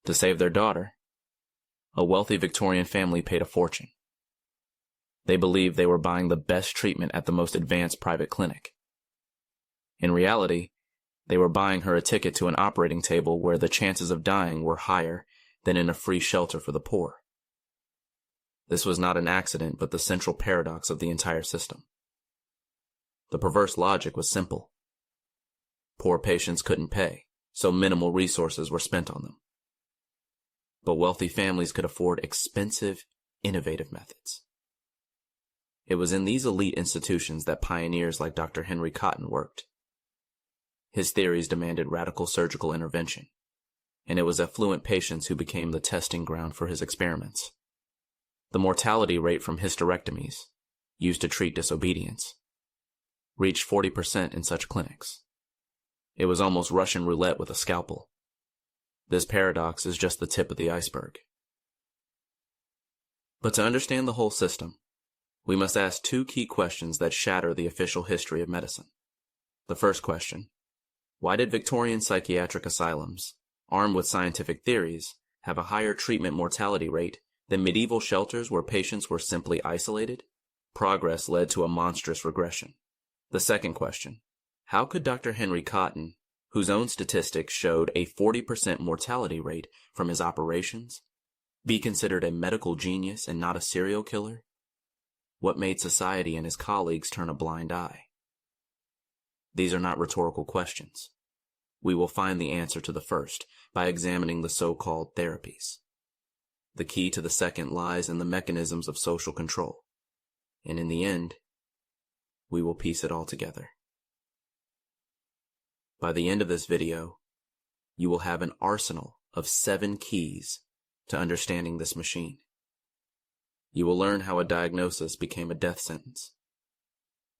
To save their daughter, a wealthy Victorian family paid a fortune. They believed they were buying the best treatment at the most advanced private clinic. In reality, they were buying her a ticket to an operating table where the chances of dying were higher than in a free shelter for the poor. This was not an accident, but the central paradox of the entire system. The perverse logic was simple. Poor patients couldn't pay, so minimal resources were spent on them. But wealthy families could afford expensive, innovative methods. It was in these elite institutions that pioneers like Dr. Henry Cotton worked. His theories demanded radical surgical intervention, and it was affluent patients who became the testing ground for his experiments. The mortality rate from hysterectomies, used to treat disobedience, reached 40% in such clinics. It was almost Russian roulette with a scalpel. This paradox is just the tip of the iceberg. But to understand the whole system, we must ask two key questions that shatter the official history of medicine. The first question: why did Victorian psychiatric asylums, armed with scientific theories, have a higher treatment mortality rate than medieval shelters where patients were simply isolated? Progress led to a monstrous regression. The second question: how could Dr. Henry Cotton, whose own statistics showed a 40% mortality rate from his operations, be considered a medical genius and not a serial killer? What made society and his colleagues turn a blind eye? These are not rhetorical questions. We will find the answer to the first by examining the so-called therapies. The key to the second lies in the mechanisms of social control, and in the end, we will piece it all together. By the end of this video, you will have an arsenal of 7 keys to understanding this machine. You will learn how a diagnosis became a death sentence,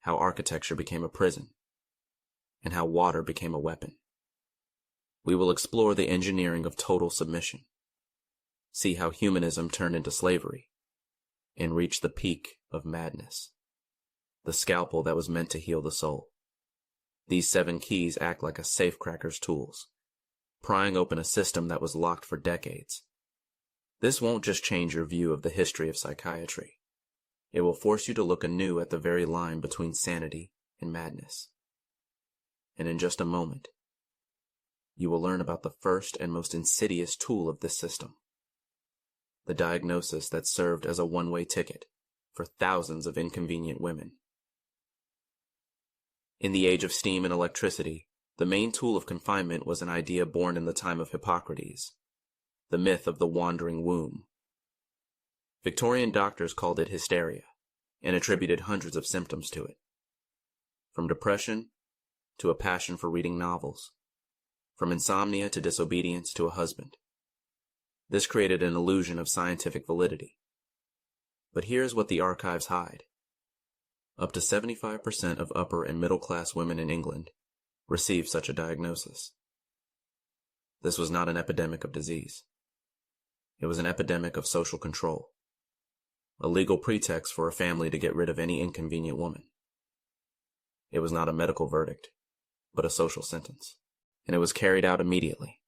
how architecture became a prison, and how water became a weapon. We will explore the engineering of total submission, see how humanism turned into slavery, and reach the peak of madness, the scalpel that was meant to heal the soul. These 7 keys act like a safecracker's tools, prying open a system that was locked for decades. This won't just change your view of the history of psychiatry. It will force you to look anew at the very line between sanity and madness. And in just a moment, you will learn about the first and most insidious tool of this system, the diagnosis that served as a one-way ticket for thousands of inconvenient women. In the age of steam and electricity, the main tool of confinement was an idea born in the time of Hippocrates, the myth of the wandering womb. Victorian doctors called it hysteria and attributed hundreds of symptoms to it, from depression to a passion for reading novels, from insomnia to disobedience to a husband. This created an illusion of scientific validity. But here's what the archives hide. Up to 75% of upper and middle-class women in England received such a diagnosis. This was not an epidemic of disease. It was an epidemic of social control, a legal pretext for a family to get rid of any inconvenient woman. It was not a medical verdict, but a social sentence, and it was carried out immediately.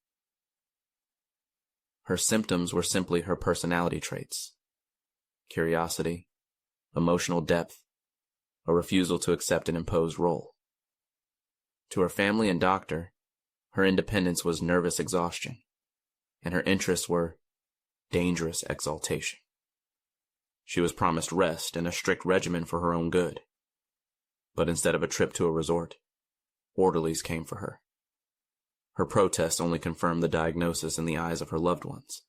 Her symptoms were simply her personality traits: curiosity, emotional depth, a refusal to accept an imposed role. To her family and doctor, her independence was nervous exhaustion, and her interests were dangerous exaltation. She was promised rest and a strict regimen for her own good. But instead of a trip to a resort, orderlies came for her. Her protests only confirmed the diagnosis in the eyes of her loved ones,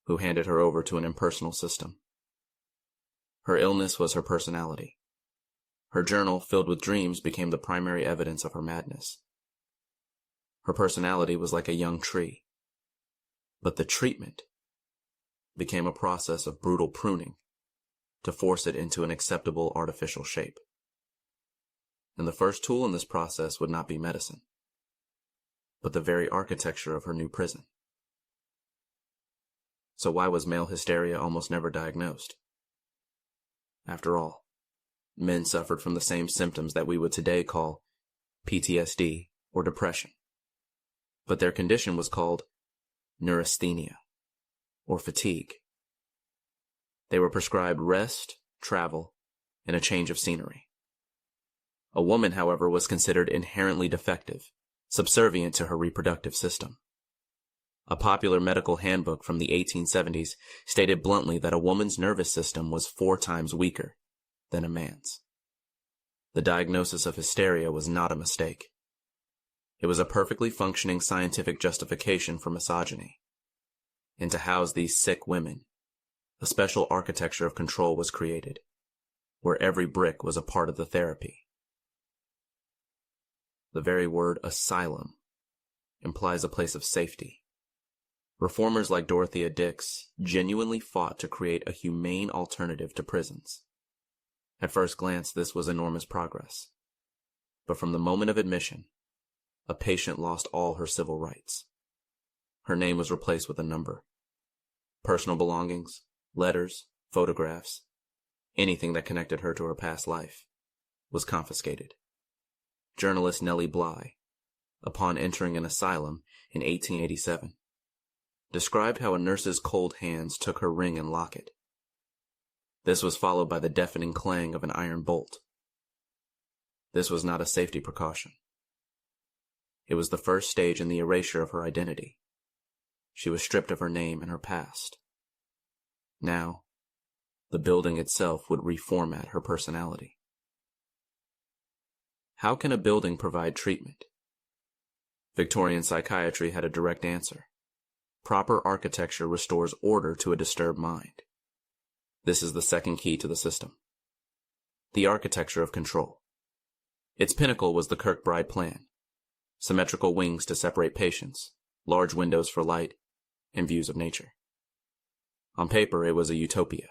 who handed her over to an impersonal system. Her illness was her personality. Her journal, filled with dreams, became the primary evidence of her madness. Her personality was like a young tree, but the treatment became a process of brutal pruning to force it into an acceptable artificial shape. And the first tool in this process would not be medicine, but the very architecture of her new prison. So why was male hysteria almost never diagnosed? After all, men suffered from the same symptoms that we would today call PTSD or depression, but their condition was called neurasthenia, or fatigue. They were prescribed rest, travel, and a change of scenery. A woman, however, was considered inherently defective, subservient to her reproductive system. A popular medical handbook from the 1870s stated bluntly that a woman's nervous system was 4 times weaker than a man's. The diagnosis of hysteria was not a mistake. It was a perfectly functioning scientific justification for misogyny. And to house these sick women, a special architecture of control was created, where every brick was a part of the therapy. The very word asylum implies a place of safety. Reformers like Dorothea Dix genuinely fought to create a humane alternative to prisons. At first glance, this was enormous progress. But from the moment of admission, a patient lost all her civil rights. Her name was replaced with a number. Personal belongings, letters, photographs, anything that connected her to her past life, was confiscated. Journalist Nellie Bly, upon entering an asylum in 1887, described how a nurse's cold hands took her ring and locket. This was followed by the deafening clang of an iron bolt. This was not a safety precaution. It was the first stage in the erasure of her identity. She was stripped of her name and her past. Now, the building itself would reformat her personality. How can a building provide treatment? Victorian psychiatry had a direct answer. Proper architecture restores order to a disturbed mind. This is the second key to the system. The architecture of control. Its pinnacle was the Kirkbride plan. Symmetrical wings to separate patients, large windows for light, and views of nature. On paper, it was a utopia.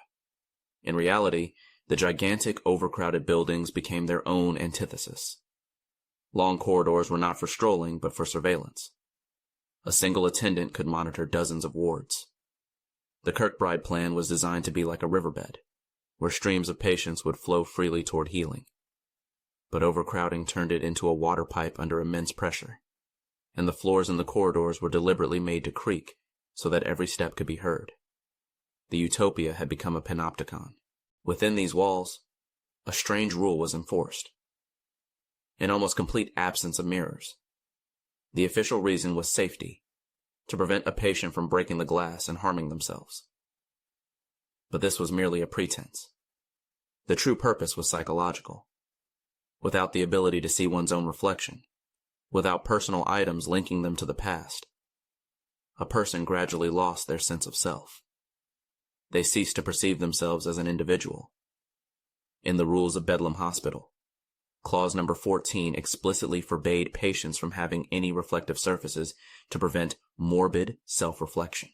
In reality, the gigantic, overcrowded buildings became their own antithesis. Long corridors were not for strolling, but for surveillance. A single attendant could monitor dozens of wards. The Kirkbride plan was designed to be like a riverbed, where streams of patients would flow freely toward healing. But overcrowding turned it into a water pipe under immense pressure, and the floors in the corridors were deliberately made to creak so that every step could be heard. The utopia had become a panopticon. Within these walls, a strange rule was enforced. An almost complete absence of mirrors. The official reason was safety, to prevent a patient from breaking the glass and harming themselves. But this was merely a pretense. The true purpose was psychological. Without the ability to see one's own reflection, without personal items linking them to the past, a person gradually lost their sense of self. They ceased to perceive themselves as an individual. In the rules of Bedlam Hospital, Clause number 14 explicitly forbade patients from having any reflective surfaces to prevent morbid self-reflection.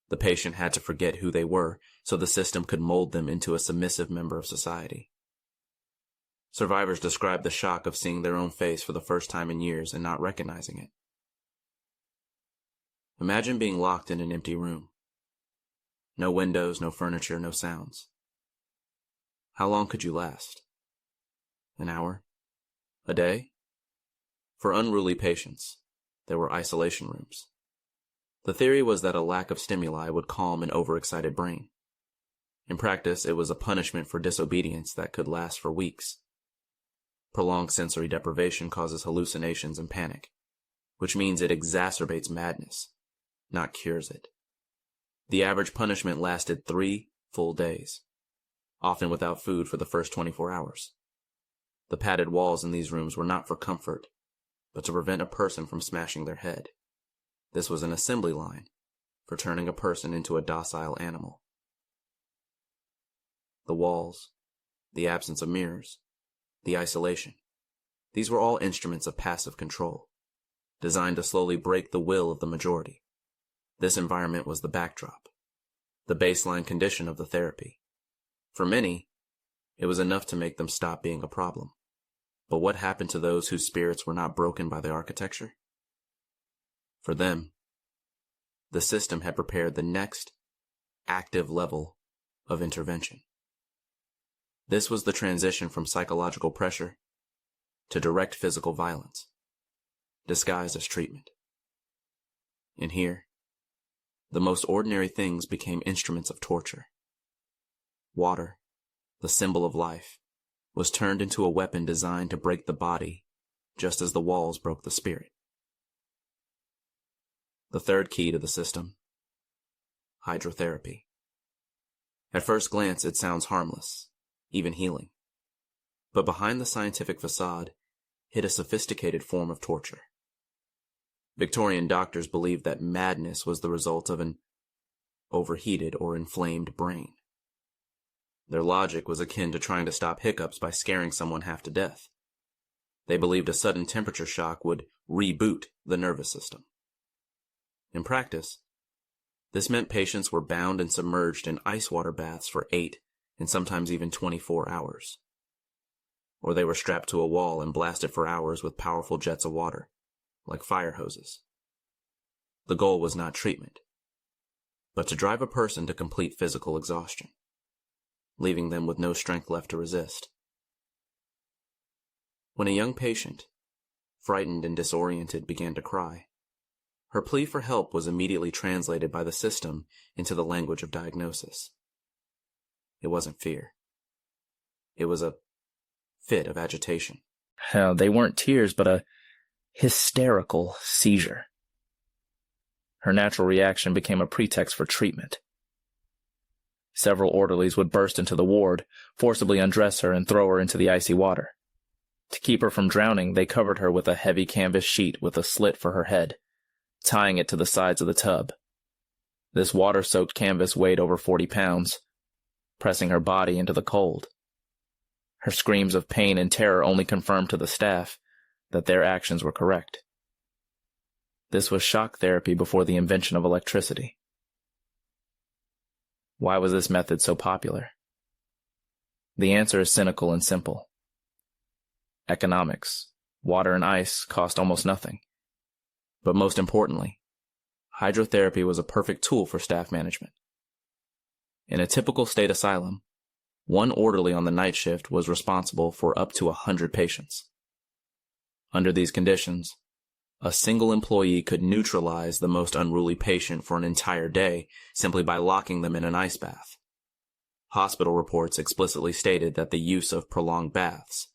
The patient had to forget who they were so the system could mold them into a submissive member of society. Survivors described the shock of seeing their own face for the first time in years and not recognizing it. Imagine being locked in an empty room. No windows, no furniture, no sounds. How long could you last? An hour? A day? For unruly patients, there were isolation rooms. The theory was that a lack of stimuli would calm an overexcited brain. In practice, it was a punishment for disobedience that could last for weeks. Prolonged sensory deprivation causes hallucinations and panic, which means it exacerbates madness, not cures it. The average punishment lasted 3 full days, often without food for the first 24 hours. The padded walls in these rooms were not for comfort, but to prevent a person from smashing their head. This was an assembly line for turning a person into a docile animal. The walls, the absence of mirrors, the isolation, these were all instruments of passive control, designed to slowly break the will of the majority. This environment was the backdrop, the baseline condition of the therapy. For many, it was enough to make them stop being a problem. But what happened to those whose spirits were not broken by the architecture? For them, the system had prepared the next active level of intervention. This was the transition from psychological pressure to direct physical violence, disguised as treatment. And here, the most ordinary things became instruments of torture. Water, the symbol of life, was turned into a weapon designed to break the body, just as the walls broke the spirit. The third key to the system: hydrotherapy. At first glance, it sounds harmless, even healing. But behind the scientific facade hid a sophisticated form of torture. Victorian doctors believed that madness was the result of an overheated or inflamed brain. Their logic was akin to trying to stop hiccups by scaring someone half to death. They believed a sudden temperature shock would reboot the nervous system. In practice, this meant patients were bound and submerged in ice water baths for 8 and sometimes even 24 hours. Or they were strapped to a wall and blasted for hours with powerful jets of water, like fire hoses. The goal was not treatment, but to drive a person to complete physical exhaustion, leaving them with no strength left to resist. When a young patient, frightened and disoriented, began to cry, her plea for help was immediately translated by the system into the language of diagnosis. It wasn't fear. It was a fit of agitation. They weren't tears, but a hysterical seizure. Her natural reaction became a pretext for treatment. Several orderlies would burst into the ward, forcibly undress her, and throw her into the icy water. To keep her from drowning, they covered her with a heavy canvas sheet with a slit for her head, tying it to the sides of the tub. This water-soaked canvas weighed over 40 pounds, pressing her body into the cold. Her screams of pain and terror only confirmed to the staff that their actions were correct. This was shock therapy before the invention of electricity. Why was this method so popular? The answer is cynical and simple. Economics. Water and ice cost almost nothing. But most importantly, hydrotherapy was a perfect tool for staff management. In a typical state asylum, one orderly on the night shift was responsible for up to 100 patients. Under these conditions, a single employee could neutralize the most unruly patient for an entire day simply by locking them in an ice bath. Hospital reports explicitly stated that the use of prolonged baths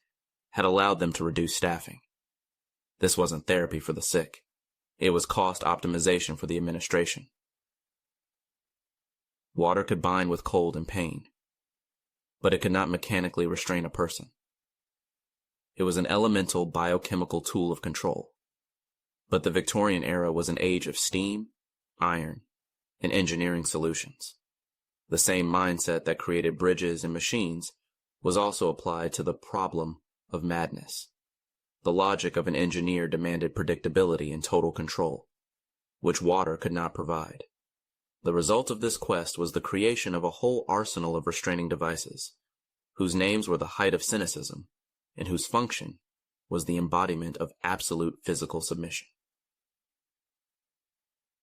had allowed them to reduce staffing. This wasn't therapy for the sick. It was cost optimization for the administration. Water could bind with cold and pain, but it could not mechanically restrain a person. It was an elemental biochemical tool of control. But the Victorian era was an age of steam, iron, and engineering solutions. The same mindset that created bridges and machines was also applied to the problem of madness. The logic of an engineer demanded predictability and total control, which water could not provide. The result of this quest was the creation of a whole arsenal of restraining devices, whose names were the height of cynicism, and whose function was the embodiment of absolute physical submission.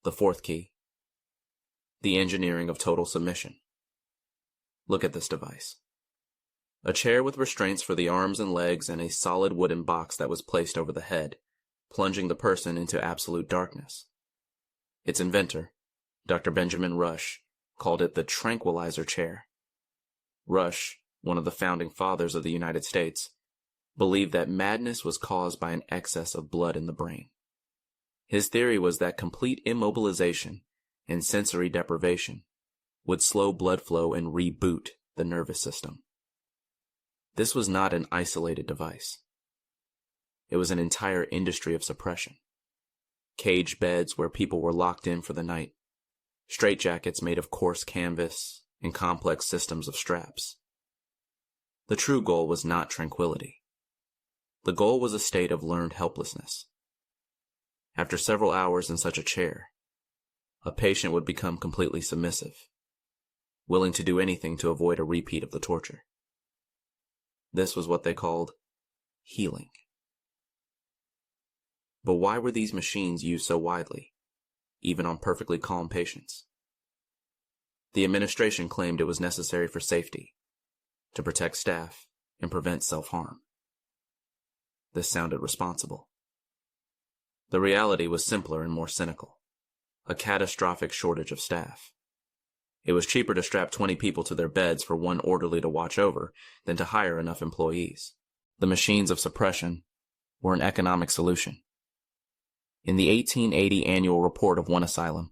The fourth key: the engineering of total submission. Look at this device. A chair with restraints for the arms and legs and a solid wooden box that was placed over the head, plunging the person into absolute darkness. Its inventor, Dr. Benjamin Rush, called it the tranquilizer chair. Rush, one of the founding fathers of the United States, believed that madness was caused by an excess of blood in the brain. His theory was that complete immobilization and sensory deprivation would slow blood flow and reboot the nervous system. This was not an isolated device. It was an entire industry of suppression. Cage beds where people were locked in for the night, straitjackets made of coarse canvas, and complex systems of straps. The true goal was not tranquility. The goal was a state of learned helplessness. After several hours in such a chair, a patient would become completely submissive, willing to do anything to avoid a repeat of the torture. This was what they called healing. But why were these machines used so widely, even on perfectly calm patients? The administration claimed it was necessary for safety, to protect staff, and prevent self-harm. This sounded responsible. The reality was simpler and more cynical. a catastrophic shortage of staff. It was cheaper to strap 20 people to their beds for one orderly to watch over than to hire enough employees. The machines of suppression were an economic solution. In the 1880 annual report of one asylum,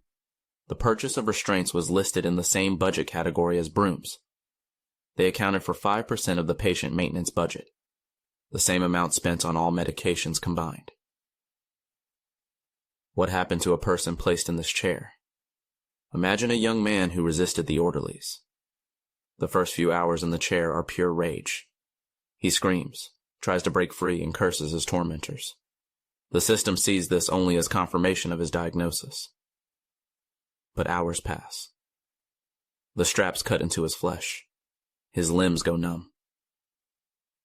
the purchase of restraints was listed in the same budget category as brooms. They accounted for 5% of the patient maintenance budget, the same amount spent on all medications combined. What happened to a person placed in this chair? Imagine a young man who resisted the orderlies. The first few hours in the chair are pure rage. He screams, tries to break free, and curses his tormentors. The system sees this only as confirmation of his diagnosis. But hours pass. The straps cut into his flesh. His limbs go numb.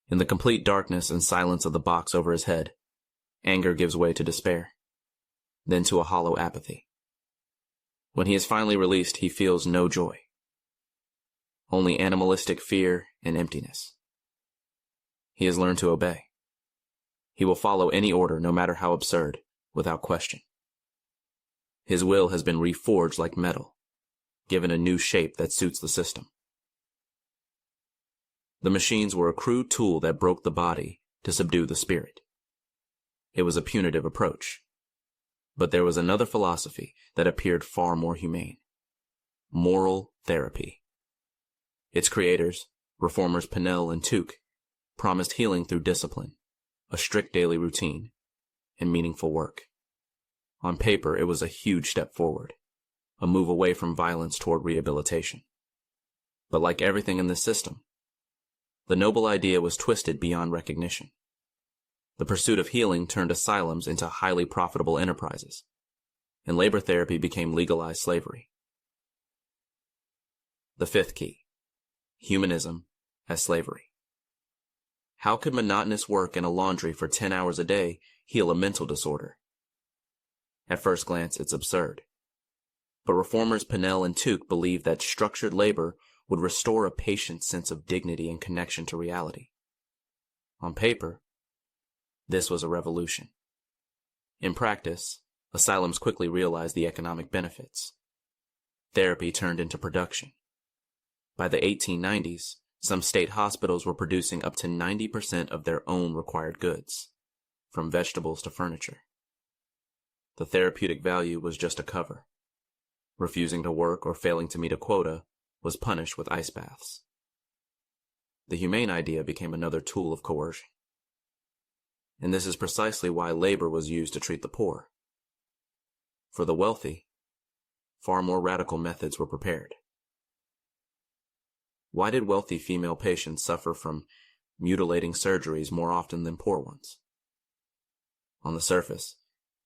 In the complete darkness and silence of the box over his head, anger gives way to despair, then to a hollow apathy. When he is finally released, he feels no joy, only animalistic fear and emptiness. He has learned to obey. He will follow any order, no matter how absurd, without question. His will has been reforged like metal, given a new shape that suits the system. The machines were a crude tool that broke the body to subdue the spirit. It was a punitive approach. But there was another philosophy that appeared far more humane: moral therapy. Its creators, reformers Pinnell and Tuke, promised healing through discipline, a strict daily routine, and meaningful work. On paper, it was a huge step forward, a move away from violence toward rehabilitation. But like everything in this system, the noble idea was twisted beyond recognition. The pursuit of healing turned asylums into highly profitable enterprises, and labor therapy became legalized slavery. The fifth key: humanism as slavery. How could monotonous work in a laundry for 10 hours a day heal a mental disorder? At first glance, it's absurd. But reformers Pinnell and Tuke believed that structured labor would restore a patient's sense of dignity and connection to reality. On paper, this was a revolution. In practice, asylums quickly realized the economic benefits. Therapy turned into production. By the 1890s, some state hospitals were producing up to 90% of their own required goods, from vegetables to furniture. The therapeutic value was just a cover. Refusing to work or failing to meet a quota was punished with ice baths. The humane idea became another tool of coercion. And this is precisely why labor was used to treat the poor. For the wealthy, far more radical methods were prepared. Why did wealthy female patients suffer from mutilating surgeries more often than poor ones? On the surface,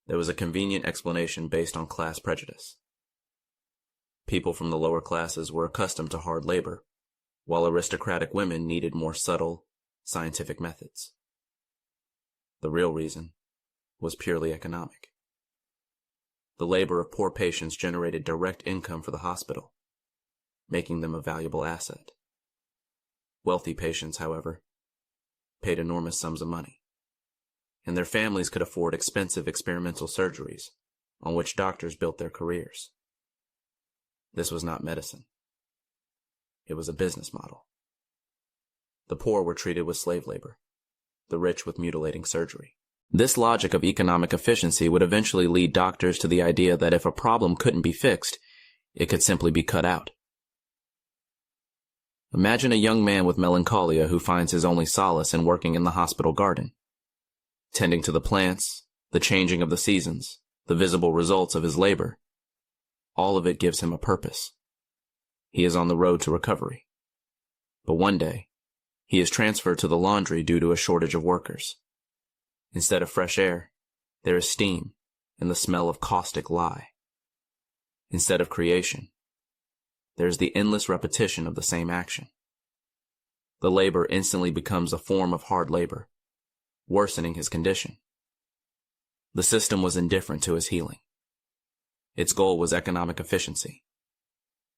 there was a convenient explanation based on class prejudice. People from the lower classes were accustomed to hard labor, while aristocratic women needed more subtle, scientific methods. The real reason was purely economic. The labor of poor patients generated direct income for the hospital, making them a valuable asset. Wealthy patients, however, paid enormous sums of money, and their families could afford expensive experimental surgeries on which doctors built their careers. This was not medicine. It was a business model. The poor were treated with slave labor, the rich with mutilating surgery. This logic of economic efficiency would eventually lead doctors to the idea that if a problem couldn't be fixed, it could simply be cut out. Imagine a young man with melancholia who finds his only solace in working in the hospital garden. Tending to the plants, the changing of the seasons, the visible results of his labor. All of it gives him a purpose. He is on the road to recovery. But one day, he is transferred to the laundry due to a shortage of workers. Instead of fresh air, there is steam and the smell of caustic lye. Instead of creation, there is the endless repetition of the same action. The labor instantly becomes a form of hard labor, worsening his condition. The system was indifferent to his healing. Its goal was economic efficiency.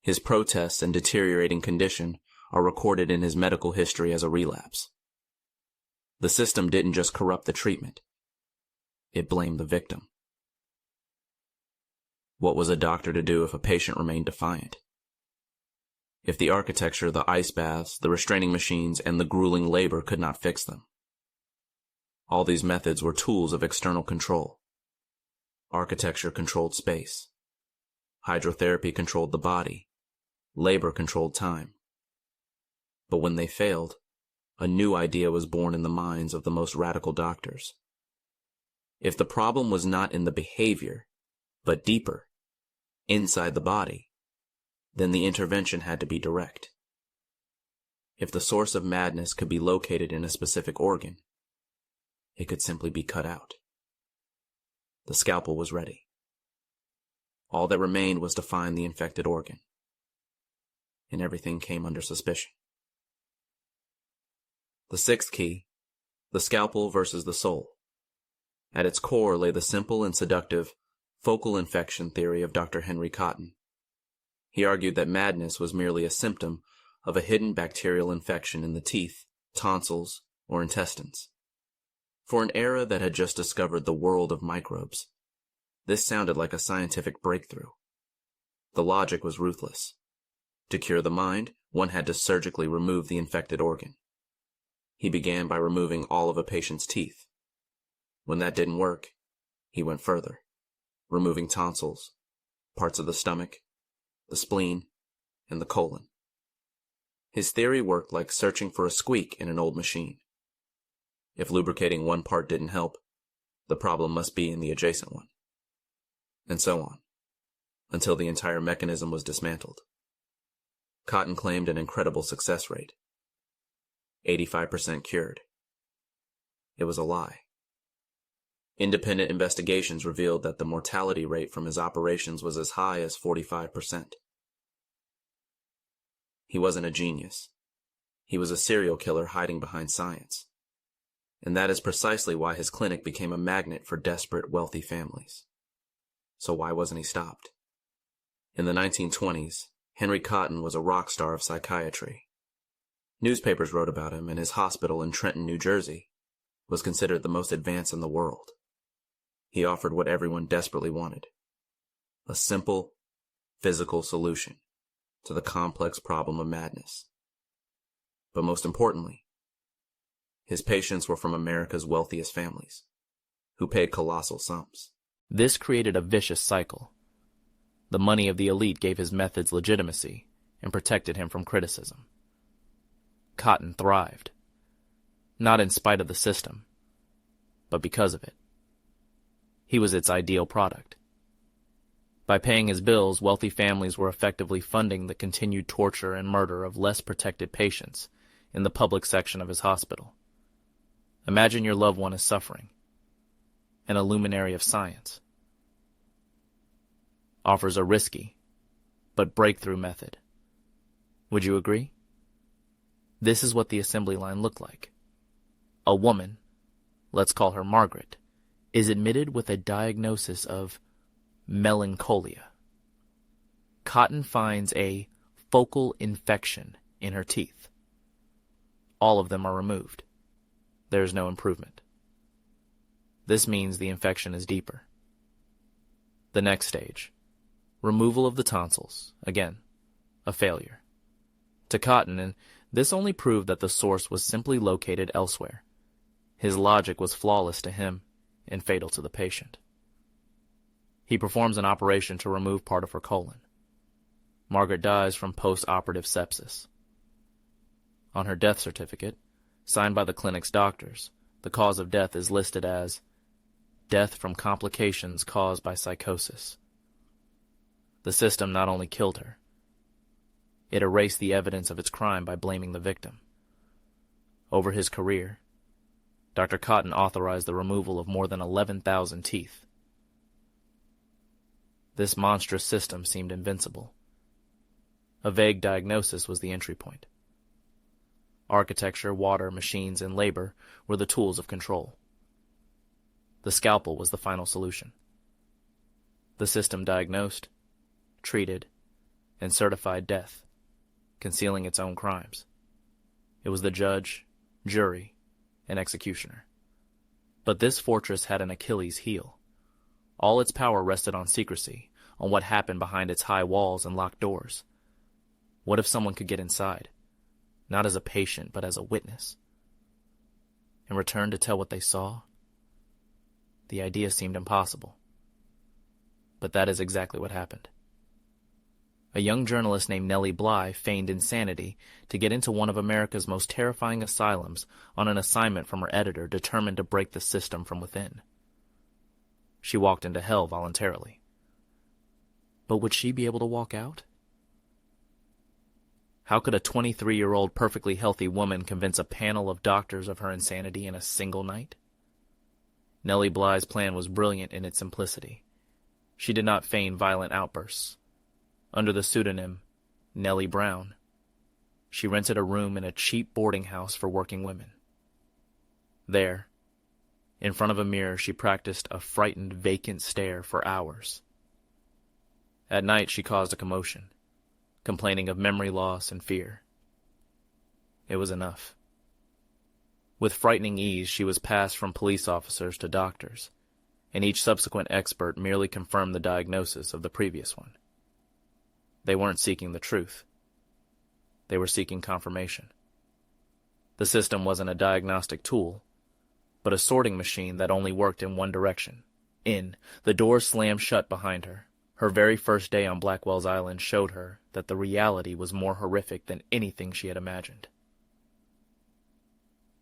His protests and deteriorating condition are recorded in his medical history as a relapse. The system didn't just corrupt the treatment. It blamed the victim. What was a doctor to do if a patient remained defiant? If the architecture, the ice baths, the restraining machines, and the grueling labor could not fix them? All these methods were tools of external control. Architecture controlled space. Hydrotherapy controlled the body. Labor controlled time. But when they failed, a new idea was born in the minds of the most radical doctors. If the problem was not in the behavior, but deeper, inside the body, then the intervention had to be direct. If the source of madness could be located in a specific organ, it could simply be cut out. The scalpel was ready. All that remained was to find the infected organ, and everything came under suspicion. The sixth key, the scalpel versus the soul. At its core lay the simple and seductive focal infection theory of Dr. Henry Cotton. He argued that madness was merely a symptom of a hidden bacterial infection in the teeth, tonsils, or intestines. For an era that had just discovered the world of microbes, this sounded like a scientific breakthrough. The logic was ruthless. To cure the mind, one had to surgically remove the infected organ. He began by removing all of a patient's teeth. When that didn't work, he went further, removing tonsils, parts of the stomach, the spleen, and the colon. His theory worked like searching for a squeak in an old machine. If lubricating one part didn't help, the problem must be in the adjacent one. And so on, until the entire mechanism was dismantled. Cotton claimed an incredible success rate. 85% cured. It was a lie. Independent investigations revealed that the mortality rate from his operations was as high as 45%. He wasn't a genius. He was a serial killer hiding behind science. And that is precisely why his clinic became a magnet for desperate, wealthy families. So why wasn't he stopped? In the 1920s, Henry Cotton was a rock star of psychiatry. Newspapers wrote about him, and his hospital in Trenton, New Jersey, was considered the most advanced in the world. He offered what everyone desperately wanted: a simple, physical solution to the complex problem of madness. But most importantly, his patients were from America's wealthiest families, who paid colossal sums. This created a vicious cycle. The money of the elite gave his methods legitimacy and protected him from criticism. Cotton thrived, not in spite of the system, but because of it. He was its ideal product. By paying his bills, wealthy families were effectively funding the continued torture and murder of less protected patients in the public section of his hospital. Imagine your loved one is suffering. An luminary of science offers a risky but breakthrough method. Would you agree? This is what the assembly line looked like. A woman, let's call her Margaret, is admitted with a diagnosis of melancholia. Cotton finds a focal infection in her teeth. All of them are removed. There is no improvement. This means the infection is deeper. The next stage, removal of the tonsils, again, a failure. To Cotton, and this only proved that the source was simply located elsewhere. His logic was flawless to him and fatal to the patient. He performs an operation to remove part of her colon. Margaret dies from post-operative sepsis. On her death certificate, signed by the clinic's doctors, the cause of death is listed as death from complications caused by psychosis. The system not only killed her, it erased the evidence of its crime by blaming the victim. Over his career, Dr. Cotton authorized the removal of more than 11,000 teeth. This monstrous system seemed invincible. A vague diagnosis was the entry point. Architecture, water, machines, and labor were the tools of control. The scalpel was the final solution. The system diagnosed, treated, and certified death, concealing its own crimes. It was the judge, jury, and executioner. But this fortress had an Achilles heel. All its power rested on secrecy, on what happened behind its high walls and locked doors. What if someone could get inside, not as a patient, but as a witness, and return to tell what they saw? The idea seemed impossible. But that is exactly what happened. A young journalist named Nellie Bly feigned insanity to get into one of America's most terrifying asylums on an assignment from her editor determined to break the system from within. She walked into hell voluntarily. But would she be able to walk out? How could a 23-year-old perfectly healthy woman convince a panel of doctors of her insanity in a single night? Nellie Bly's plan was brilliant in its simplicity. She did not feign violent outbursts. Under the pseudonym Nellie Brown, she rented a room in a cheap boarding house for working women. There, in front of a mirror, she practiced a frightened, vacant stare for hours. At night, she caused a commotion, complaining of memory loss and fear. It was enough. With frightening ease, she was passed from police officers to doctors, and each subsequent expert merely confirmed the diagnosis of the previous one. They weren't seeking the truth. They were seeking confirmation. The system wasn't a diagnostic tool, but a sorting machine that only worked in one direction. In, the door slammed shut behind her. Her very first day on Blackwell's Island showed her that the reality was more horrific than anything she had imagined.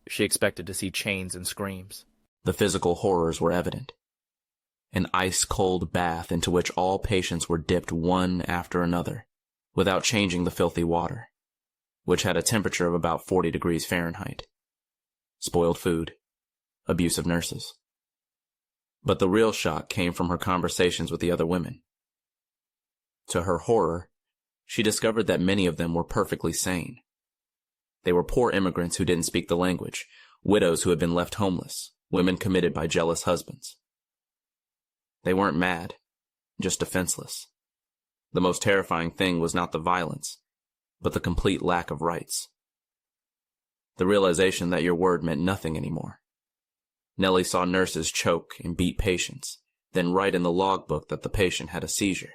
She expected to see chains and screams. The physical horrors were evident. An ice-cold bath into which all patients were dipped one after another, without changing the filthy water, which had a temperature of about 40 degrees Fahrenheit. Spoiled food. Abusive nurses. But the real shock came from her conversations with the other women. To her horror, she discovered that many of them were perfectly sane. They were poor immigrants who didn't speak the language, widows who had been left homeless, women committed by jealous husbands. They weren't mad, just defenseless. The most terrifying thing was not the violence, but the complete lack of rights. The realization that your word meant nothing anymore. Nellie saw nurses choke and beat patients, then write in the logbook that the patient had a seizure.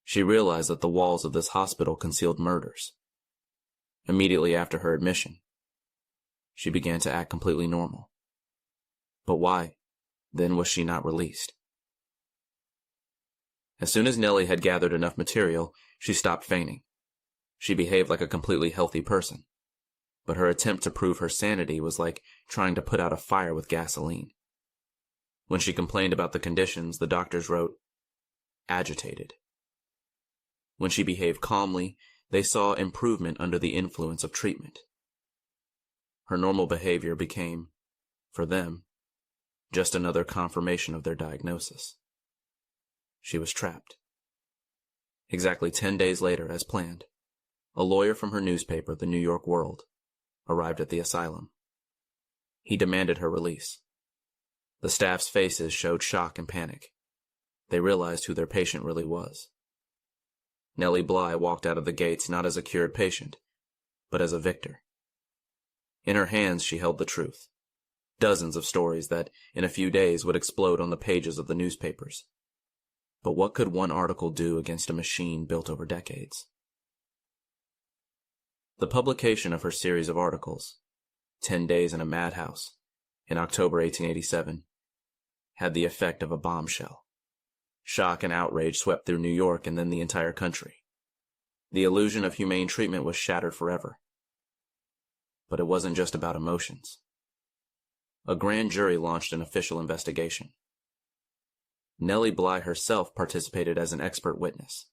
She realized that the walls of this hospital concealed murders. Immediately after her admission, she began to act completely normal. But why, then, was she not released? As soon as Nellie had gathered enough material, she stopped feigning. She behaved like a completely healthy person. But her attempt to prove her sanity was like trying to put out a fire with gasoline. When she complained about the conditions, the doctors wrote, agitated. When she behaved calmly, they saw improvement under the influence of treatment. Her normal behavior became, for them, just another confirmation of their diagnosis. She was trapped. Exactly 10 days later, as planned, a lawyer from her newspaper, the New York World, arrived at the asylum. He demanded her release. The staff's faces showed shock and panic. They realized who their patient really was. Nellie Bly walked out of the gates not as a cured patient, but as a victor. In her hands she held the truth. Dozens of stories that, in a few days, would explode on the pages of the newspapers. But what could one article do against a machine built over decades? The publication of her series of articles, 10 Days in a Madhouse, in October 1887, had the effect of a bombshell. Shock and outrage swept through New York and then the entire country. The illusion of humane treatment was shattered forever. But it wasn't just about emotions. A grand jury launched an official investigation. Nellie Bly herself participated as an expert witness.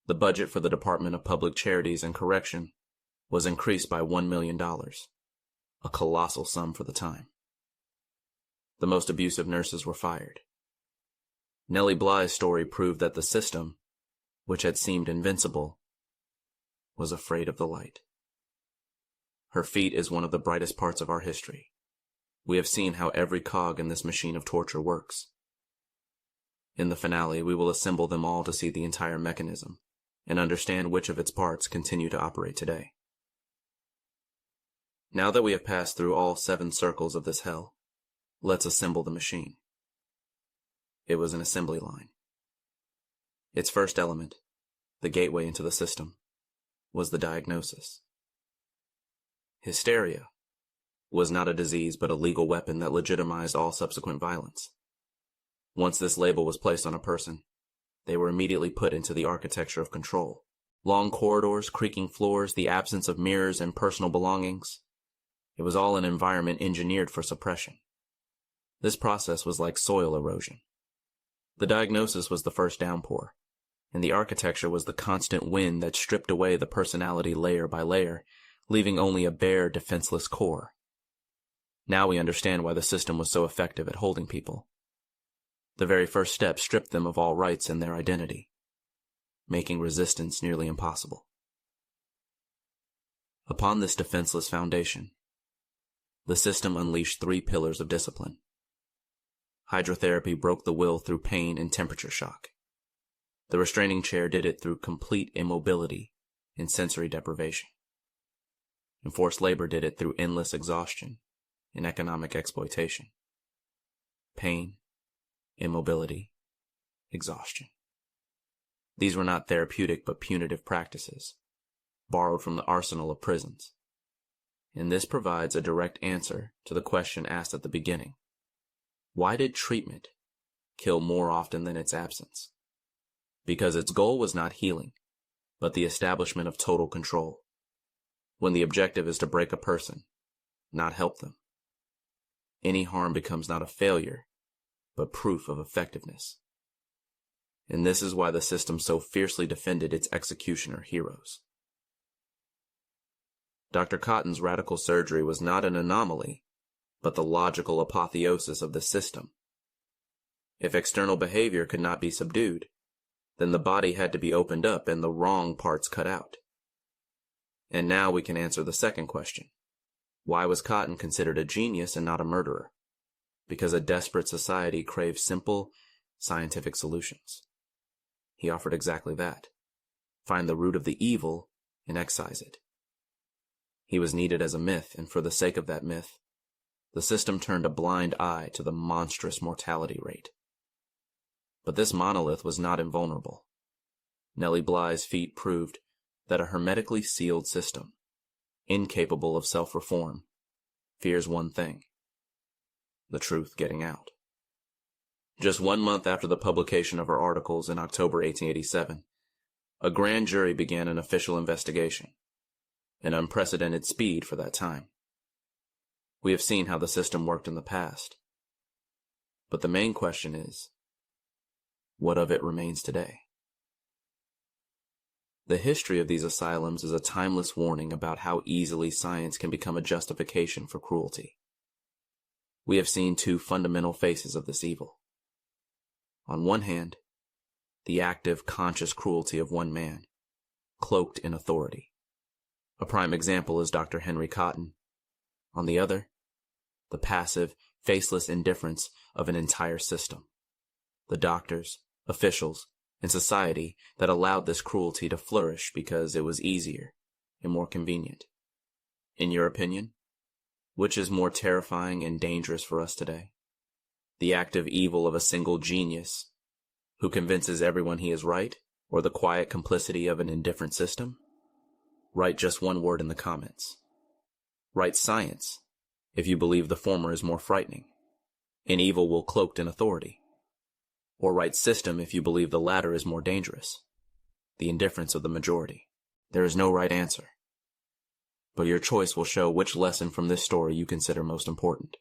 The budget for the Department of Public Charities and Correction was increased by $1 million, a colossal sum for the time. The most abusive nurses were fired. Nellie Bly's story proved that the system, which had seemed invincible, was afraid of the light. Her feat is one of the brightest parts of our history. We have seen how every cog in this machine of torture works. In the finale, we will assemble them all to see the entire mechanism and understand which of its parts continue to operate today. Now that we have passed through all 7 circles of this hell, let's assemble the machine. It was an assembly line. Its first element, the gateway into the system, was the diagnosis. Hysteria was not a disease but a legal weapon that legitimized all subsequent violence. Once this label was placed on a person, they were immediately put into the architecture of control. Long corridors, creaking floors, the absence of mirrors and personal belongings. It was all an environment engineered for suppression. This process was like soil erosion. The diagnosis was the first downpour, and the architecture was the constant wind that stripped away the personality layer by layer, leaving only a bare, defenseless core. Now we understand why the system was so effective at holding people. The very first step stripped them of all rights and their identity, making resistance nearly impossible. Upon this defenseless foundation, the system unleashed 3 pillars of discipline. Hydrotherapy broke the will through pain and temperature shock. The restraining chair did it through complete immobility and sensory deprivation. And forced labor did it through endless exhaustion and economic exploitation. Pain, immobility, exhaustion. These were not therapeutic but punitive practices, borrowed from the arsenal of prisons. And this provides a direct answer to the question asked at the beginning. Why did treatment kill more often than its absence? Because its goal was not healing, but the establishment of total control. When the objective is to break a person, not help them, any harm becomes not a failure, but proof of effectiveness. And this is why the system so fiercely defended its executioner heroes. Dr. Cotton's radical surgery was not an anomaly, but the logical apotheosis of the system. If external behavior could not be subdued, then the body had to be opened up and the wrong parts cut out. And now we can answer the second question. Why was Cotton considered a genius and not a murderer? Because a desperate society craved simple, scientific solutions. He offered exactly that. Find the root of the evil and excise it. He was needed as a myth, and for the sake of that myth, the system turned a blind eye to the monstrous mortality rate. But this monolith was not invulnerable. Nellie Bly's feat proved that a hermetically sealed system, incapable of self-reform, fears one thing: the truth getting out. Just 1 month after the publication of her articles in October 1887, a grand jury began an official investigation, an unprecedented speed for that time. We have seen how the system worked in the past. But the main question is, what of it remains today? The history of these asylums is a timeless warning about how easily science can become a justification for cruelty. We have seen 2 fundamental faces of this evil. On one hand, the active, conscious cruelty of one man, cloaked in authority. A prime example is Dr. Henry Cotton. On the other, the passive, faceless indifference of an entire system. The doctors, officials, and society that allowed this cruelty to flourish because it was easier and more convenient. In your opinion, which is more terrifying and dangerous for us today? The active evil of a single genius who convinces everyone he is right, or the quiet complicity of an indifferent system? Write just one word in the comments. Write science if you believe the former is more frightening, an evil will cloaked in authority. Or write system if you believe the latter is more dangerous, the indifference of the majority. There is no right answer, but your choice will show which lesson from this story you consider most important.